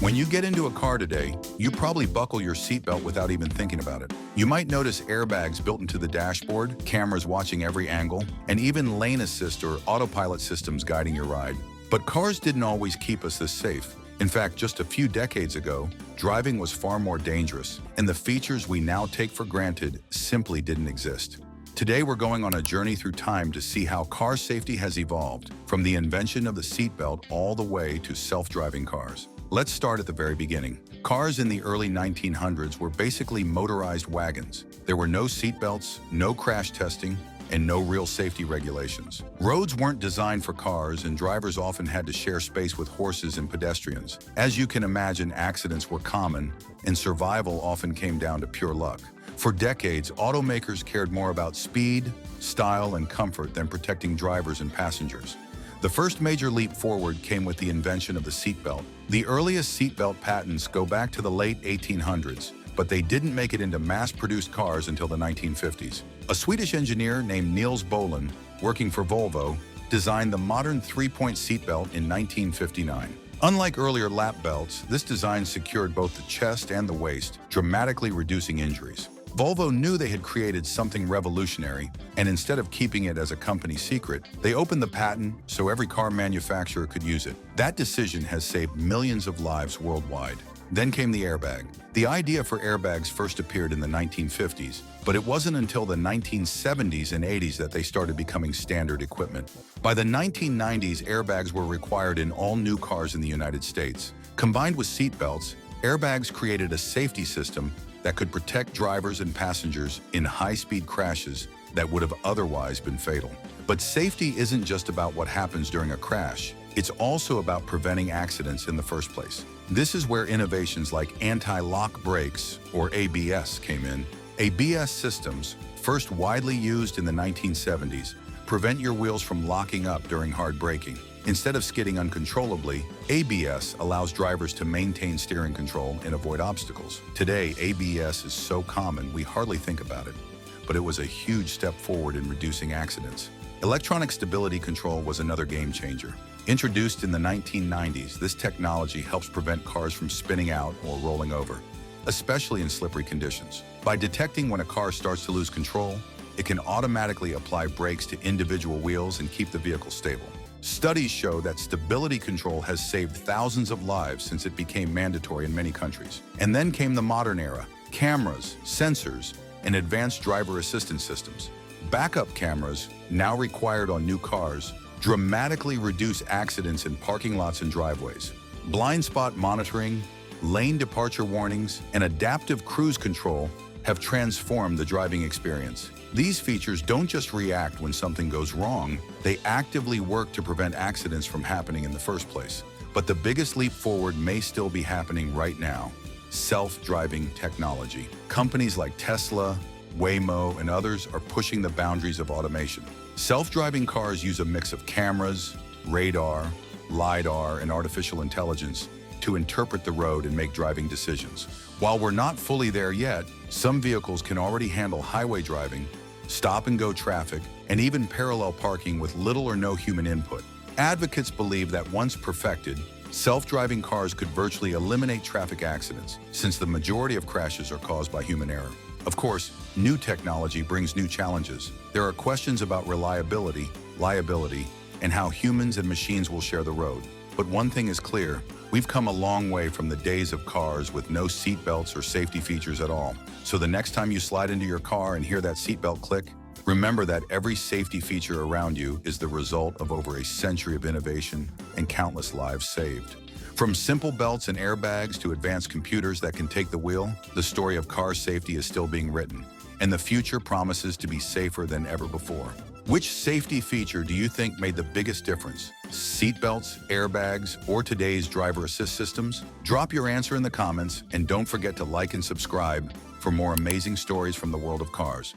When you get into a car today, you probably buckle your seatbelt without even thinking about it. You might notice airbags built into the dashboard, cameras watching every angle, and even lane assist or autopilot systems guiding your ride. But cars didn't always keep us this safe. In fact, just a few decades ago, driving was far more dangerous, and the features we now take for granted simply didn't exist. Today, we're going on a journey through time to see how car safety has evolved, from the invention of the seatbelt all the way to self-driving cars. Let's start at the very beginning. Cars in the early 1900s were basically motorized wagons. There were no seatbelts, no crash testing, and no real safety regulations. Roads weren't designed for cars, and drivers often had to share space with horses and pedestrians. As you can imagine, accidents were common, and survival often came down to pure luck. For decades, automakers cared more about speed, style, and comfort than protecting drivers and passengers. The first major leap forward came with the invention of the seatbelt. The earliest seatbelt patents go back to the late 1800s, but they didn't make it into mass-produced cars until the 1950s. A Swedish engineer named Niels Bohlin, working for Volvo, designed the modern three-point seatbelt in 1959. Unlike earlier lap belts, this design secured both the chest and the waist, dramatically reducing injuries. Volvo knew they had created something revolutionary, and instead of keeping it as a company secret, they opened the patent so every car manufacturer could use it. That decision has saved millions of lives worldwide. Then came the airbag. The idea for airbags first appeared in the 1950s, but it wasn't until the 1970s and 80s that they started becoming standard equipment. By the 1990s, airbags were required in all new cars in the United States. Combined with seatbelts, airbags created a safety system that could protect drivers and passengers in high-speed crashes that would have otherwise been fatal. But safety isn't just about what happens during a crash. It's also about preventing accidents in the first place. This is where innovations like anti-lock brakes, or ABS, came in. ABS systems, first widely used in the 1970s, prevent your wheels from locking up during hard braking. Instead of skidding uncontrollably, ABS allows drivers to maintain steering control and avoid obstacles. Today, ABS is so common we hardly think about it, but it was a huge step forward in reducing accidents. Electronic stability control was another game changer. Introduced in the 1990s, this technology helps prevent cars from spinning out or rolling over, especially in slippery conditions. By detecting when a car starts to lose control, it can automatically apply brakes to individual wheels and keep the vehicle stable. Studies show that stability control has saved thousands of lives since it became mandatory in many countries. And then came the modern era: cameras, sensors, and advanced driver assistance systems. Backup cameras, now required on new cars, dramatically reduce accidents in parking lots and driveways. Blind spot monitoring, lane departure warnings, and adaptive cruise control have transformed the driving experience. These features don't just react when something goes wrong, they actively work to prevent accidents from happening in the first place. But the biggest leap forward may still be happening right now: self-driving technology. Companies like Tesla, Waymo, and others are pushing the boundaries of automation. Self-driving cars use a mix of cameras, radar, LiDAR, and artificial intelligence to interpret the road and make driving decisions. While we're not fully there yet, some vehicles can already handle highway driving, stop-and-go traffic, and even parallel parking with little or no human input. Advocates believe that once perfected, self-driving cars could virtually eliminate traffic accidents, since the majority of crashes are caused by human error. Of course, new technology brings new challenges. There are questions about reliability, liability, and how humans and machines will share the road. But one thing is clear: we've come a long way from the days of cars with no seatbelts or safety features at all. So the next time you slide into your car and hear that seatbelt click, remember that every safety feature around you is the result of over a century of innovation and countless lives saved. From simple belts and airbags to advanced computers that can take the wheel, the story of car safety is still being written, and the future promises to be safer than ever before. Which safety feature do you think made the biggest difference? Seatbelts, airbags, or today's driver assist systems? Drop your answer in the comments, and don't forget to like and subscribe for more amazing stories from the world of cars.